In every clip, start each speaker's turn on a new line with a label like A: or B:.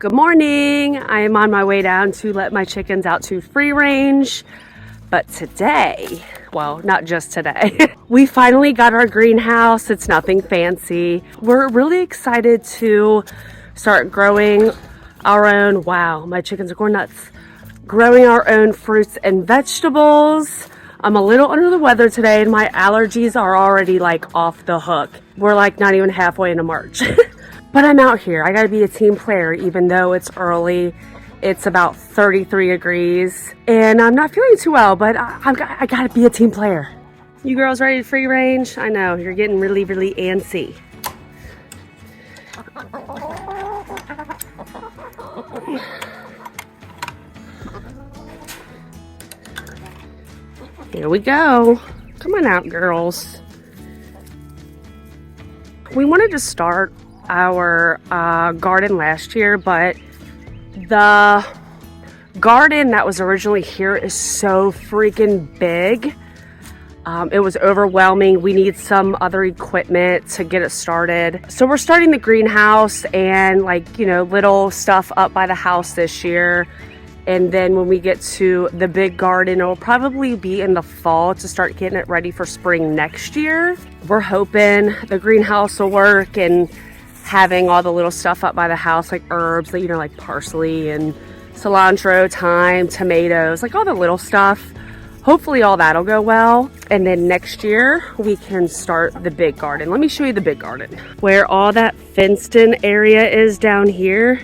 A: Good morning. I am on my way down to let my chickens out to free range. But today, well, not just today, we finally got our greenhouse. It's nothing fancy. We're really excited to start growing our own, wow, my chickens are going nuts, growing our own fruits and vegetables. I'm a little under the weather today and my allergies are already like off the hook. We're like not even halfway into March. But I'm out here. I gotta be a team player even though it's early. It's about 33 degrees and I'm not feeling too well, but I gotta be a team player. You girls ready to free range? I know, you're getting really, really antsy. Here we go. Come on out, girls. We wanted to start our garden last year, but the garden that was originally here is so freaking big. It was overwhelming. We need some other equipment to get it started. So we're starting the greenhouse and like, you know, little stuff up by the house this year. And then when we get to the big garden, it'll probably be in the fall to start getting it ready for spring next year. We're hoping the greenhouse will work and having all the little stuff up by the house, like herbs, you know, like parsley and cilantro, thyme, tomatoes, like all the little stuff. Hopefully all that'll go well. And then next year we can start the big garden. Let me show you the big garden. Where all that fenced in area is down here,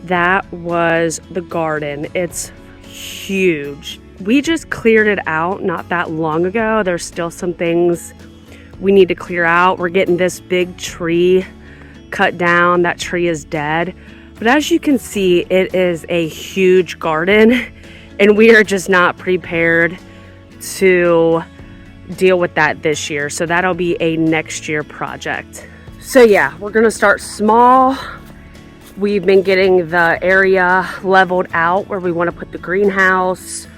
A: that was the garden. It's huge. We just cleared it out not that long ago. There's still some things we need to clear out. We're getting this big tree cut down. That tree is dead. But as you can see, it is a huge garden and we are just not prepared to deal with that this year. So that'll be a next year project. So yeah, we're gonna start small. We've been getting the area leveled out where we want to put the greenhouse.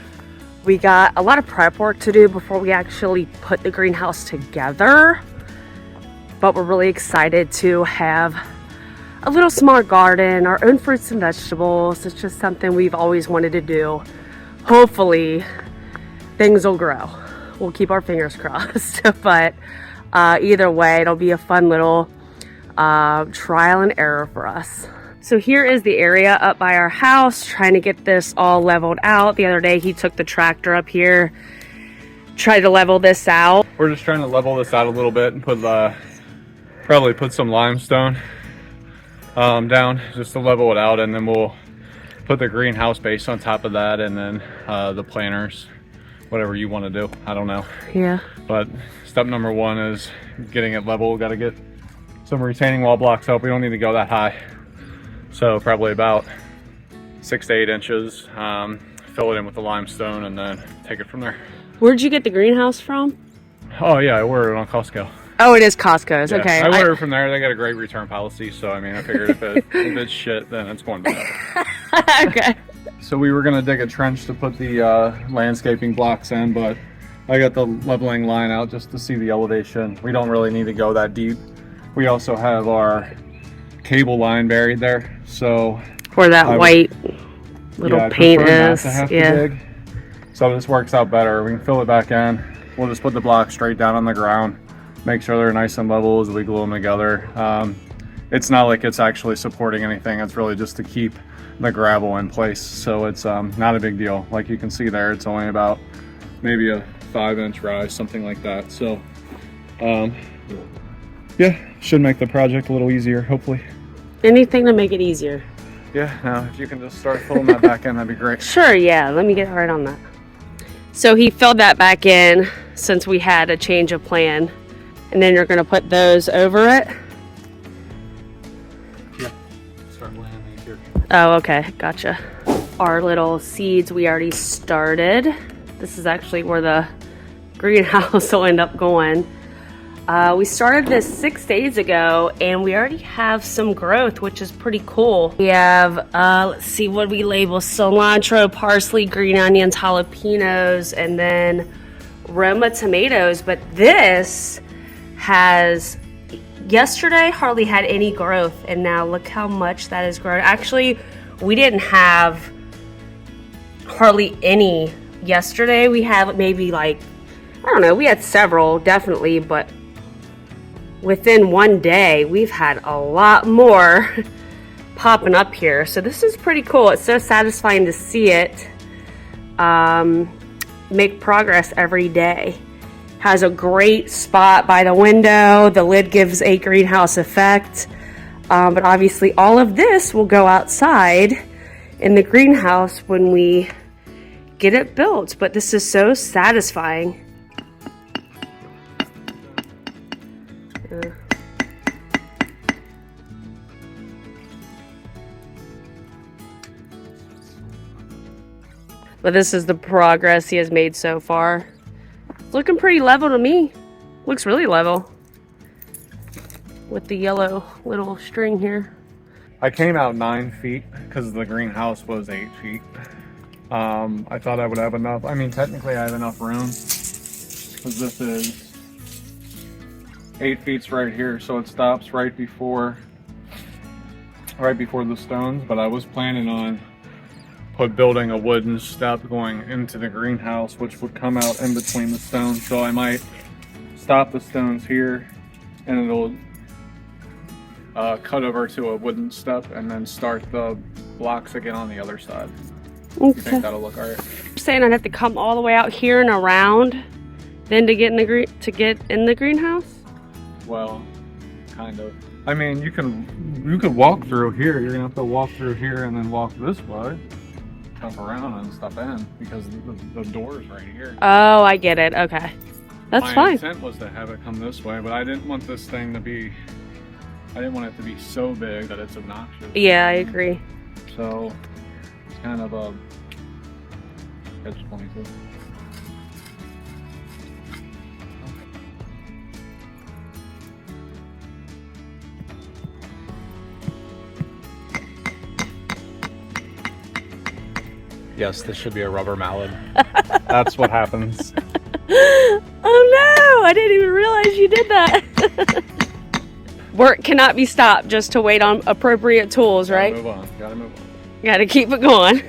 A: We got a lot of prep work to do before we actually put the greenhouse together. But we're really excited to have a little smart garden, our own fruits and vegetables. It's just something we've always wanted to do. Hopefully things will grow. We'll keep our fingers crossed. But either way, it'll be a fun little trial and error for us. So here is the area up by our house, trying to get this all leveled out. The other day he took the tractor up here, tried to level this out.
B: We're just trying to level this out a little bit and put probably put some limestone down just to level it out, and then we'll put the greenhouse base on top of that, and then the planters, whatever you want to do. I don't know.
A: Yeah.
B: But step number one is getting it level. Got to get some retaining wall blocks up. We don't need to go that high. So probably about 6 to 8 inches. Fill it in with the limestone and then take it from there.
A: Where'd you get the greenhouse from?
B: Oh yeah, I ordered it on Costco.
A: Oh, it is Costco's.
B: Yeah,
A: okay.
B: I ordered from there. They got a great return policy, so I mean, I figured if it's shit, then it's going to
A: Okay.
B: So we were gonna dig a trench to put the landscaping blocks in, but I got the leveling line out just to see the elevation. We don't really need to go that deep. We also have our cable line buried there, so
A: where that white little paint is. Yeah.
B: So this works out better. We can fill it back in. We'll just put the blocks straight down on the ground. Make sure they're nice and level as we glue them together. It's not like it's actually supporting anything. It's really just to keep the gravel in place. So it's not a big deal. Like you can see there, it's only about maybe a 5-inch rise, something like that. So yeah, should make the project a little easier, hopefully.
A: Anything to make it easier.
B: Yeah, now if you can just start filling that back in, that'd be great.
A: Sure, yeah, let me get right on that. So he filled that back in since we had a change of plan. And then you're gonna put those over it?
B: Yeah, start laying these here.
A: Oh, okay, gotcha. Our little seeds we already started. This is actually where the greenhouse will end up going. We started this 6 days ago and we already have some growth, which is pretty cool. We have, let's see, what we label? Cilantro, parsley, green onions, jalapenos, and then Roma tomatoes. But this has yesterday hardly had any growth, and now look how much that has grown. Actually, we didn't have hardly any yesterday. We had maybe like, I don't know, we had several definitely, but within one day we've had a lot more popping up here. So this is pretty cool. It's so satisfying to see it make progress every day. Has a great spot by the window. The lid gives a greenhouse effect. But obviously all of this will go outside in the greenhouse when we get it built. But this is so satisfying. But this is the progress he has made so far. It's looking pretty level to me. Looks really level with the yellow little string here.
B: I came out 9 feet because the greenhouse was 8 feet. I thought I would have enough. I mean, technically I have enough room because this is 8 feet right here, so it stops right before the stones. But I was planning on building a wooden step going into the greenhouse, which would come out in between the stones. So I might stop the stones here, and it'll cut over to a wooden step, and then start the blocks again on the other side.
A: Okay.
B: You think that'll look alright?
A: I'm saying I'd have to come all the way out here and around, then to get in the greenhouse.
B: Well, kind of. I mean, you could walk through here. You're gonna have to walk through here and then walk this way, jump around and stuff in, because the door's right here.
A: Oh, I get it. Okay, that's fine.
B: My intent was to have it come this way, but I didn't want this thing to be. I didn't want it to be so big that it's obnoxious.
A: Yeah, I agree.
B: So it's kind of a catch-22. Yes, this should be a rubber mallet. That's what happens.
A: Oh no, I didn't even realize you did that. Work cannot be stopped just to wait on appropriate tools, right?
B: Gotta move on. Gotta move on.
A: Gotta keep it going.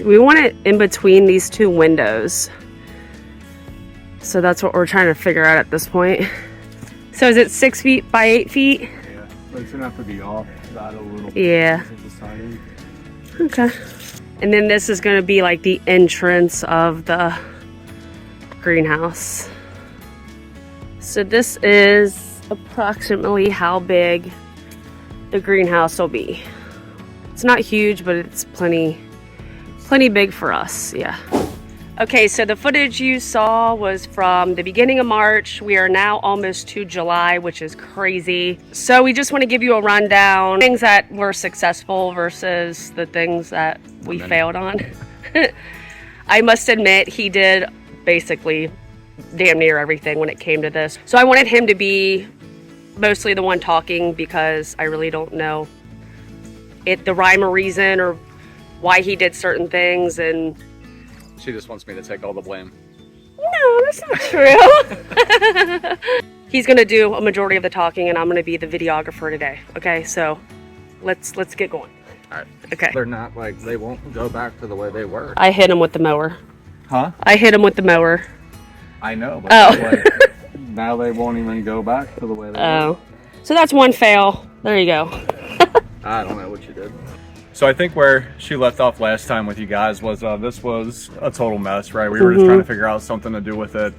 A: We want it in between these two windows. So that's what we're trying to figure out at this point. So is it 6 feet by 8 feet?
B: Yeah, but it's gonna have to be off that a little bit.
A: Yeah. Okay. And then this is gonna be like the entrance of the greenhouse. So this is approximately how big the greenhouse will be. It's not huge, but it's plenty big for us, yeah. Okay, so the footage you saw was from the beginning of March. We are now almost to July, which is crazy. So we just want to give you a rundown, things that were successful versus the things that we failed on. I must admit, he did basically damn near everything when it came to this. So I wanted him to be mostly the one talking, because I really don't know the rhyme or reason or why he did certain things, and
B: she just wants me to take all the blame.
A: No, that's not true. He's gonna do a majority of the talking, and I'm gonna be the videographer today. Okay, so let's get going.
B: All right.
A: Okay.
B: They're not like, they won't go back to the way they were.
A: I hit him with the mower.
B: Huh?
A: I hit him with the mower.
B: I know, but like, now they won't even go back to the way they were.
A: Oh, so that's one fail. There you go.
B: I don't know what you did. So I think where she left off last time with you guys was this was a total mess, right? We were just trying to figure out something to do with it.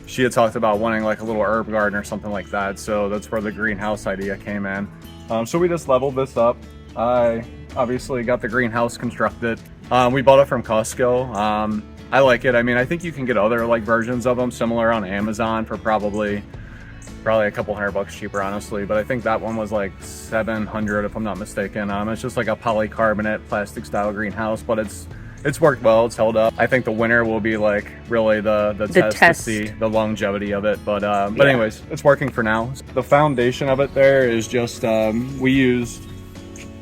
B: She had talked about wanting like a little herb garden or something like that. So that's where the greenhouse idea came in. So we just leveled this up. I obviously got the greenhouse constructed. We bought it from Costco. I like it. I mean, I think you can get other like versions of them similar on Amazon for probably a couple $100 cheaper, honestly, but I think that one was like $700 if I'm not mistaken. It's just like a polycarbonate plastic style greenhouse, but it's it's worked well. It's held up. I think the winter will be like really the test to see the longevity of it. But anyways, it's working for now. The foundation of it there is just we used,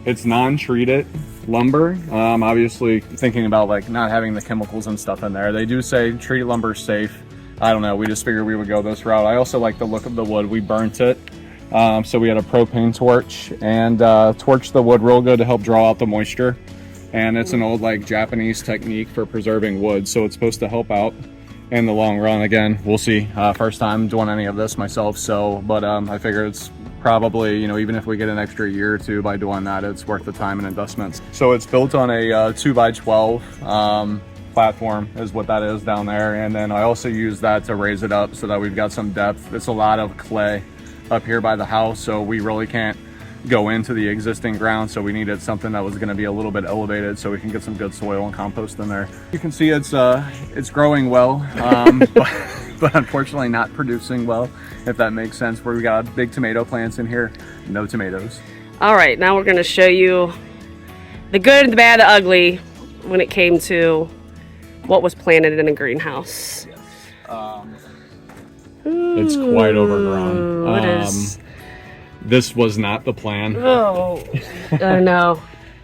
B: it's non-treated lumber. Obviously thinking about like not having the chemicals and stuff in there. They do say treated lumber is safe. I don't know. We just figured we would go this route. I also like the look of the wood. We burnt it. So we had a propane torch and torched the wood real good to help draw out the moisture. And it's an old like Japanese technique for preserving wood, so it's supposed to help out in the long run. Again, we'll see. First time doing any of this myself, so but I figure it's probably, you know, even if we get an extra year or two by doing that, it's worth the time and investments. So it's built on a 2x12 platform is what that is down there, and then I also use that to raise it up so that we've got some depth. It's a lot of clay up here by the house, so we really can't go into the existing ground, so we needed something that was going to be a little bit elevated so we can get some good soil and compost in there. You can see it's growing well, but unfortunately not producing well, if that makes sense. Where we got big tomato plants in here, no tomatoes.
A: All right, now we're going to show you the good, the bad, the ugly when it came to what was planted in a greenhouse.
B: It's quite overgrown.
A: It is.
B: This was not the plan.
A: Oh, no.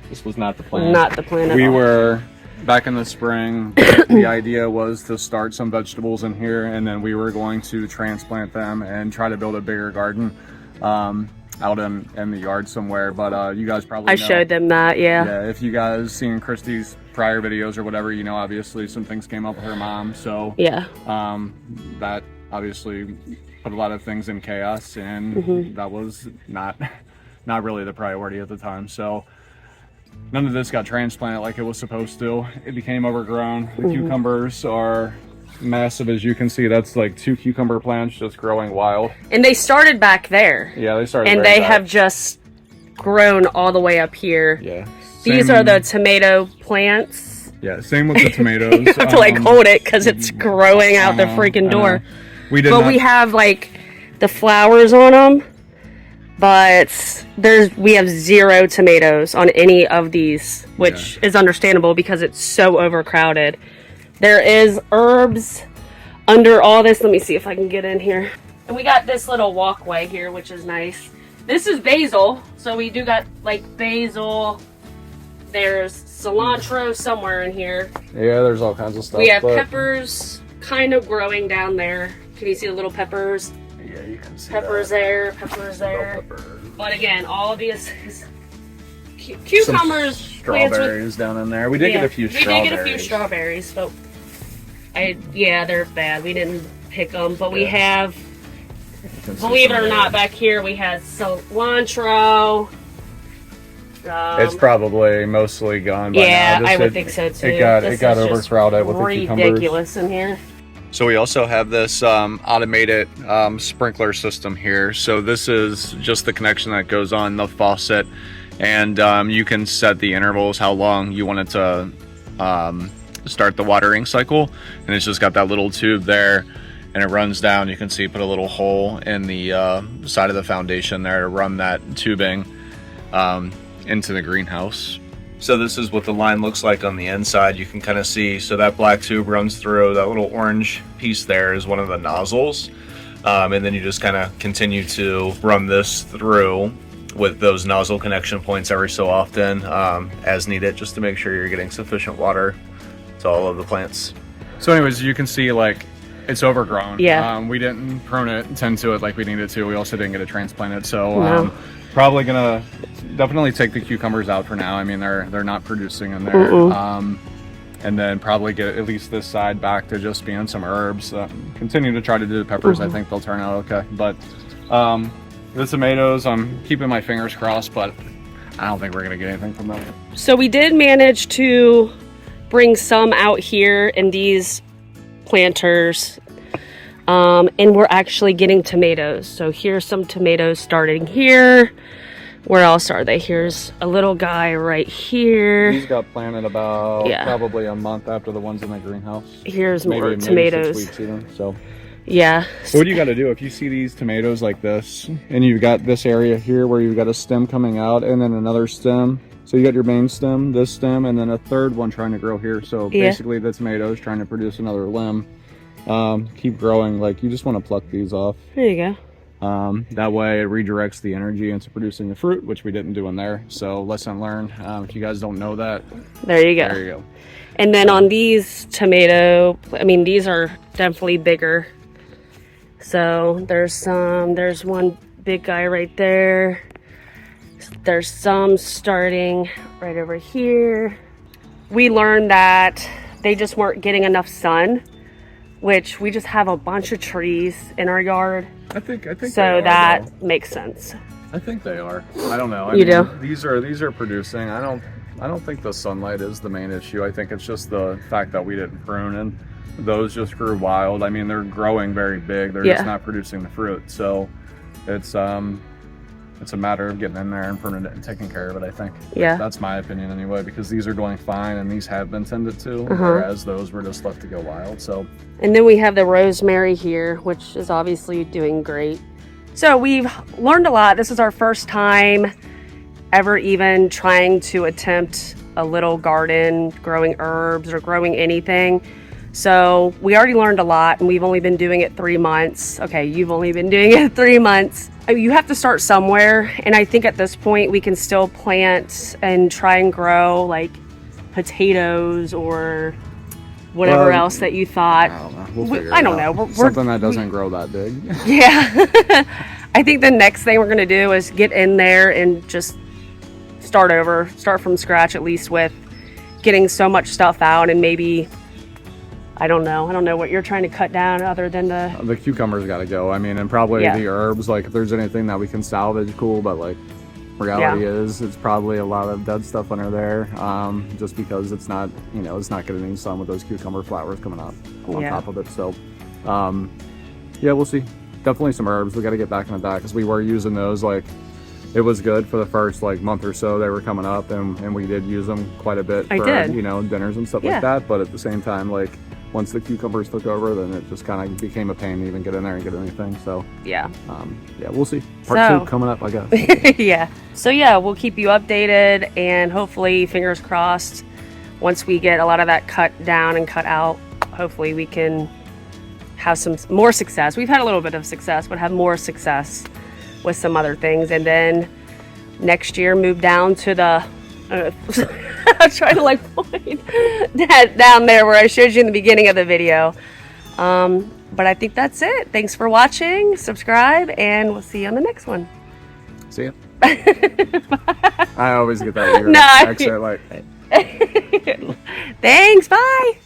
B: This was not the plan.
A: Not the plan at all.
B: We were back in the spring. The idea was to start some vegetables in here, and then we were going to transplant them and try to build a bigger garden out in the yard somewhere. But you guys probably know.
A: showed them that, yeah.
B: Yeah, if you guys seen Christy's prior videos or whatever, you know, obviously some things came up with her mom. So
A: yeah,
B: that obviously put a lot of things in chaos, and that was not really the priority at the time. So none of this got transplanted like it was supposed to. It became overgrown. The cucumbers are massive, as you can see. That's like 2 cucumber plants just growing wild.
A: And they started back there.
B: Yeah, they started.
A: And they have just grown all the way up here.
B: Yeah.
A: These are the tomato plants.
B: Yeah, same with the tomatoes.
A: You have to like hold it because it's growing out the freaking door. We have like the flowers on them, but we have 0 tomatoes on any of these, which is understandable because it's so overcrowded. There is herbs under all this. Let me see if I can get in here. And we got this little walkway here, which is nice. This is basil, so we do got like basil. There's cilantro somewhere in here.
B: Yeah, there's all kinds of stuff.
A: We have peppers kind of growing down there. Can you see the little peppers?
B: Yeah, you can see
A: peppers there, peppers there. But again, all of these cucumbers,
B: strawberries down in there. We did get a few strawberries. We did get a few strawberries,
A: but they're bad. We didn't pick them, but we have, believe it or not, back here we had cilantro.
B: It's probably mostly gone by now.
A: I would think so too.
B: It got overcrowded with the cucumbers.
A: Ridiculous in here.
B: So we also have this automated sprinkler system here. So this is just the connection that goes on the faucet, and you can set the intervals, how long you want it to start the watering cycle, and it's just got that little tube there, and it runs down. You can see put a little hole in the side of the foundation there to run that tubing into the greenhouse. So this is what the line looks like on the inside. You can kind of see, so that black tube runs through. That little orange piece there is one of the nozzles. And then you just kind of continue to run this through with those nozzle connection points every so often as needed, just to make sure you're getting sufficient water to all of the plants. So anyways, you can see like it's overgrown.
A: Yeah.
B: We didn't prune it, tend to it like we needed to. We also didn't get it transplanted. So probably gonna definitely take the cucumbers out for now. I mean, they're not producing in there. And then probably get at least this side back to just being some herbs. Continue to try to do the peppers. I think they'll turn out okay. But the tomatoes, I'm keeping my fingers crossed, but I don't think we're gonna get anything from them.
A: So we did manage to bring some out here in these planters. And we're actually getting tomatoes. So here's some tomatoes starting here. Where else are they? Here's a little guy right here.
B: These got planted about probably a month after the ones in the greenhouse.
A: Here's more tomatoes.
B: Maybe 6 weeks even, so.
A: Yeah.
B: So what do you got to do if you see these tomatoes like this, and you've got this area here where you've got a stem coming out and then another stem So you got your main stem, this stem, and then a third one trying to grow here. So basically the tomato is trying to produce another limb. Keep growing. Like, you just want to pluck these off.
A: There you
B: go. That way it redirects the energy into producing the fruit, which we didn't do in there. So lesson learned. If you guys don't know that,
A: there you go.
B: There you go.
A: And then on these tomato, I mean, these are definitely bigger. So there's one big guy right there. There's some starting right over here. We learned that they just weren't getting enough sun, which we just have a bunch of trees in our yard.
B: I think
A: so that makes sense.
B: I think they are. I don't know.
A: You do?
B: These are producing. I don't think the sunlight is the main issue. I think it's just the fact that we didn't prune, and those just grew wild. I mean, they're growing very big. They're just not producing the fruit. So it's a matter of getting in there and pruning it and taking care of it, I think.
A: Yeah.
B: That's my opinion anyway, because these are doing fine and these have been tended to, whereas those were just left to go wild. So.
A: And then we have the rosemary here, which is obviously doing great. So we've learned a lot. This is our first time ever even trying to attempt a little garden, growing herbs or growing anything. So we already learned a lot, and we've only been doing it 3 months. Okay, you've only been doing it 3 months. You have to start somewhere, and I think at this point we can still plant and try and grow like potatoes or whatever else that you thought.
B: I don't know. We'll figure
A: I don't know.
B: Something that doesn't grow that big.
A: Yeah. I think the next thing we're going to do is get in there and just start over, start from scratch, at least with getting so much stuff out, and maybe, I don't know what you're trying to cut down other than the
B: cucumbers got to go. I mean, and probably the herbs, like if there's anything that we can salvage, cool, but like reality is it's probably a lot of dead stuff under there, just because it's not, it's not getting any sun with those cucumber flowers coming up on top of it. So yeah, we'll see. Definitely some herbs. We got to get back into that, because we were using those. Like, it was good for the first like month or so they were coming up, and we did use them quite a bit for dinners and stuff like that. But at the same time, like, once the cucumbers took over, then it just kind of became a pain to even get in there and get anything. So yeah, we'll see. Part 2 coming up, I guess.
A: Yeah. So yeah, we'll keep you updated, and hopefully, fingers crossed, once we get a lot of that cut down and cut out, hopefully we can have some more success. We've had a little bit of success, but have more success with some other things, and then next year move down to the I'm trying to like point that down there where I showed you in the beginning of the video. But I think that's it. Thanks for watching. Subscribe, and we'll see you on the next one.
B: See ya. I always get that weird accent, like.
A: Thanks. Bye.